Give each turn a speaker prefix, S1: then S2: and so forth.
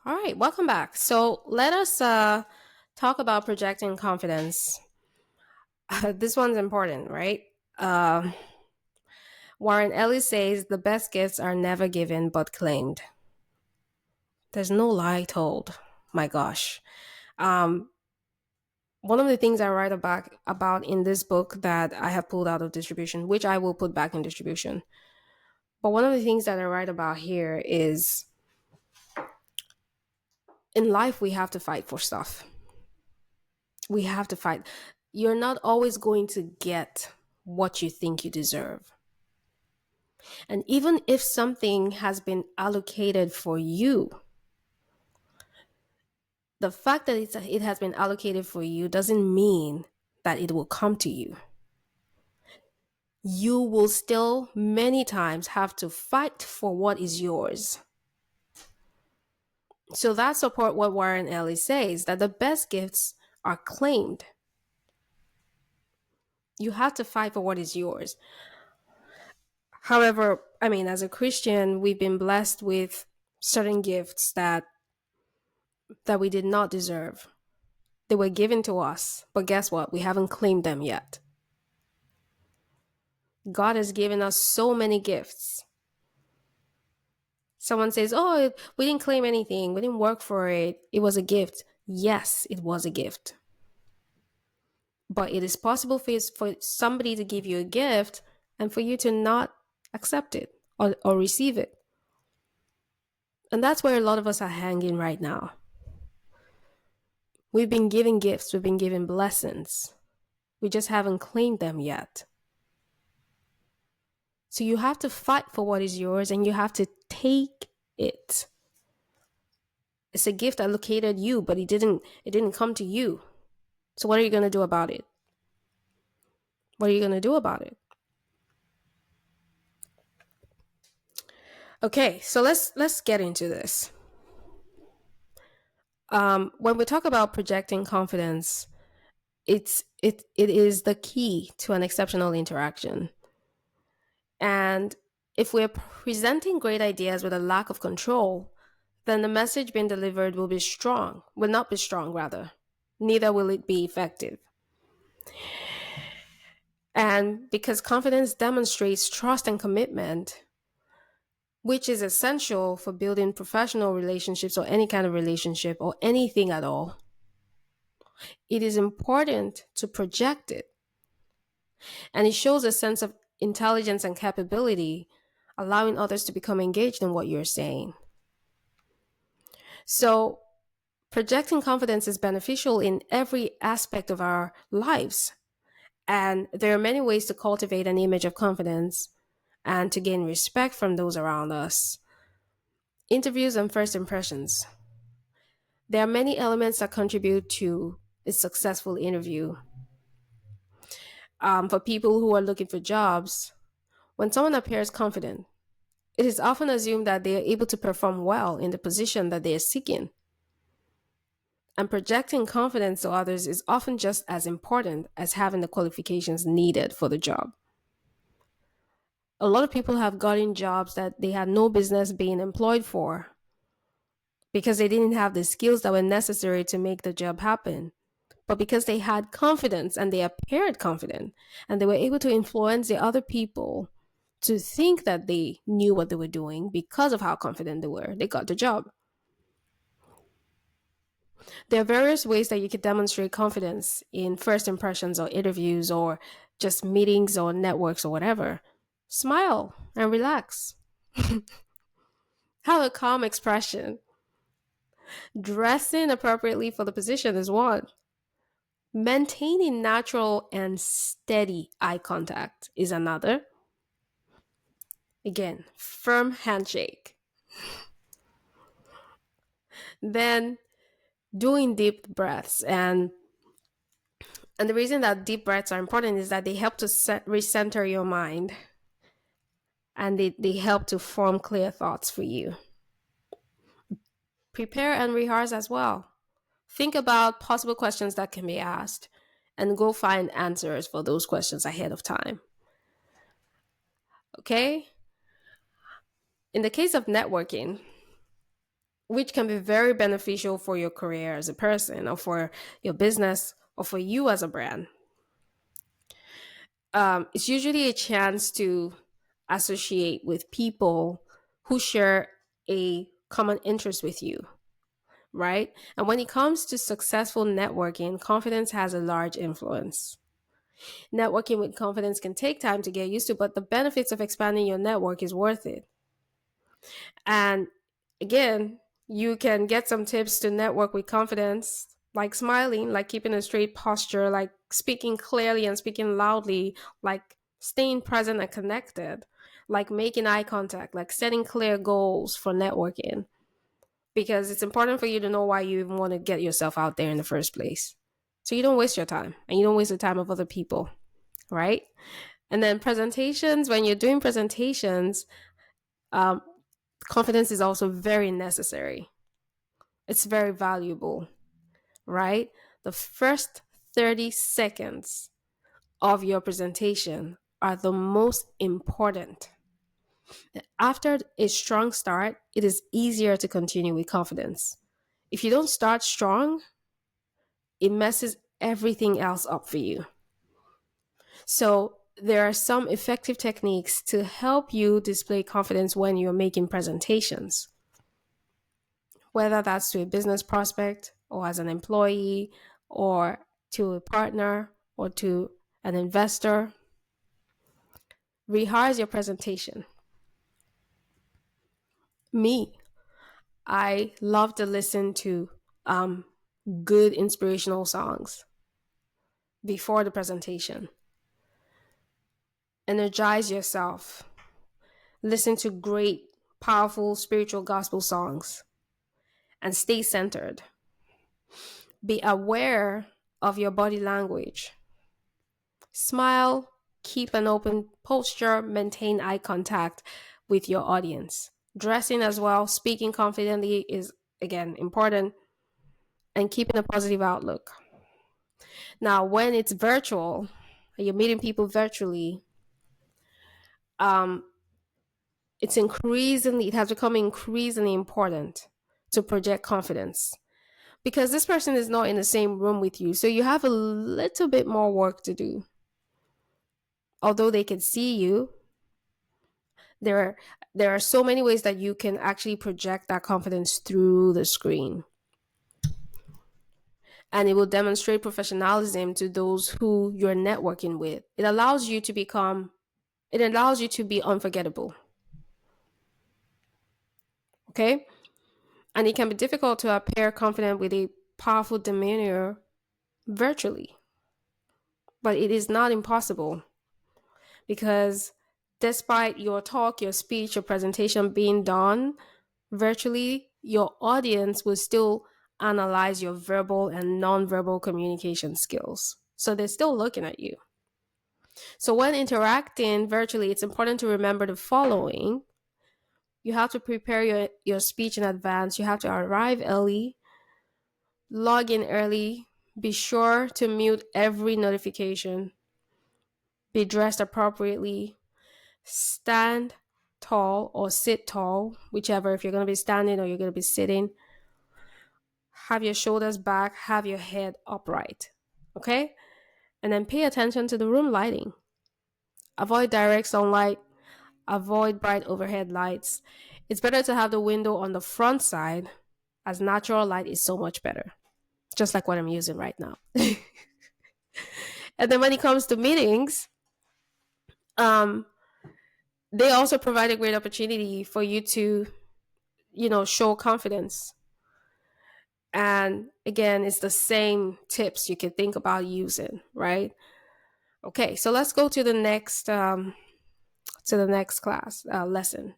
S1: All right, welcome back. So let us talk about projecting confidence. This one's important, right? Uh, Warren Ellis says the best gifts are never given but claimed. There's no lie told. My gosh. Um, One of the things I write about in this book that I have pulled out of distribution, which I will put back in distribution. But one of the things that I write about here is in life we have to fight for stuff. We have to fight. You're not always going to get what you think you deserve. And even if something has been allocated for you, the fact that it has been allocated for you doesn't mean that it will come to you. You will still many times have to fight for what is yours. So that support what Warren Ellis says, that the best gifts are claimed. You have to fight for what is yours. However, I mean, as a Christian, we've been blessed with certain gifts that we did not deserve. They were given to us, but guess what? We haven't claimed them yet. God has given us so many gifts. Someone says, "Oh, we didn't claim anything. We didn't work for it. It was a gift." Yes, it was a gift. But it is possible for somebody to give you a gift and for you to not accept it or receive it. And that's where a lot of us are hanging right now. We've been given gifts, we've been given blessings. We just haven't claimed them yet. So you have to fight for what is yours and you have to take it. It's a gift that located you, but it didn't come to you. So what are you going to do about it? What are you going to do about it? Okay, so let's get into this. When we talk about projecting confidence, it is the key to an exceptional interaction. And if we're presenting great ideas with a lack of control, then the message being delivered will not be strong, rather. Neither will it be effective. And because confidence demonstrates trust and commitment, which is essential for building professional relationships or any kind of relationship or anything at all, it is important to project it. And it shows a sense of intelligence and capability, allowing others to become engaged in what you're saying. So, projecting confidence is beneficial in every aspect of our lives. And there are many ways to cultivate an image of confidence and to gain respect from those around us. Interviews and first impressions. There are many elements that contribute to a successful interview. For people who are looking for jobs, when someone appears confident, it is often assumed that they are able to perform well in the position that they are seeking. And projecting confidence to others is often just as important as having the qualifications needed for the job. A lot of people have gotten jobs that they had no business being employed for because they didn't have the skills that were necessary to make the job happen. But because they had confidence and they appeared confident and they were able to influence the other people to think that they knew what they were doing because of how confident they were, they got the job. There are various ways that you can demonstrate confidence in first impressions or interviews or just meetings or networks or whatever. Smile and relax. Have a calm expression. Dressing appropriately for the position is one. Maintaining natural and steady eye contact is another. Again, firm handshake. Then doing deep breaths. And the reason that deep breaths are important is that they help to recenter your mind and they help to form clear thoughts for you. Prepare and rehearse as well. Think about possible questions that can be asked and go find answers for those questions ahead of time. Okay? In the case of networking, which can be very beneficial for your career as a person or for your business or for you as a brand. It's usually a chance to associate with people who share a common interest with you, right? And when it comes to successful networking, confidence has a large influence. Networking with confidence can take time to get used to, but the benefits of expanding your network is worth it. And again, you can get some tips to network with confidence, like smiling, like keeping a straight posture, like speaking clearly and speaking loudly, like staying present and connected, like making eye contact, like setting clear goals for networking. Because it's important for you to know why you even want to get yourself out there in the first place. So you don't waste your time and you don't waste the time of other people, right? And then presentations, when you're doing presentations, um, confidence is also very necessary. It's very valuable, right? The first 30 seconds of your presentation are the most important. After a strong start, it is easier to continue with confidence. If you don't start strong, it messes everything else up for you. So, there are some effective techniques to help you display confidence when you're making presentations, whether that's to a business prospect or as an employee or to a partner or to an investor. Rehearse your presentation. Me, I love to listen to good inspirational songs before the presentation. Energize yourself. Listen to great, powerful spiritual gospel songs and stay centered. Be aware of your body language. Smile, keep an open posture, maintain eye contact with your audience. Dressing as well, speaking confidently is again important, and keeping a positive outlook. Now, when it's virtual, you're meeting people virtually, um, it has become increasingly important to project confidence because this person is not in the same room with you. So you have a little bit more work to do. Although they can see you, there are so many ways that you can actually project that confidence through the screen. And it will demonstrate professionalism to those who you're networking with. It allows you to be unforgettable. Okay? And it can be difficult to appear confident with a powerful demeanor virtually. But it is not impossible because despite your talk, your speech, your presentation being done virtually, your audience will still analyze your verbal and nonverbal communication skills. So they're still looking at you. So when interacting virtually, it's important to remember the following. You have to prepare your speech in advance. You have to arrive early, log in early, be sure to mute every notification, be dressed appropriately, stand tall or sit tall, whichever, if you're going to be standing or you're going to be sitting. Have your shoulders back, have your head upright. Okay? And then pay attention to the room lighting. Avoid direct sunlight, avoid bright overhead lights. It's better to have the window on the front side as natural light is so much better. Just like what I'm using right now. And then when it comes to meetings, they also provide a great opportunity for you to, show confidence. And again, it's the same tips you can think about using, right? Okay, so let's go to the next class lesson.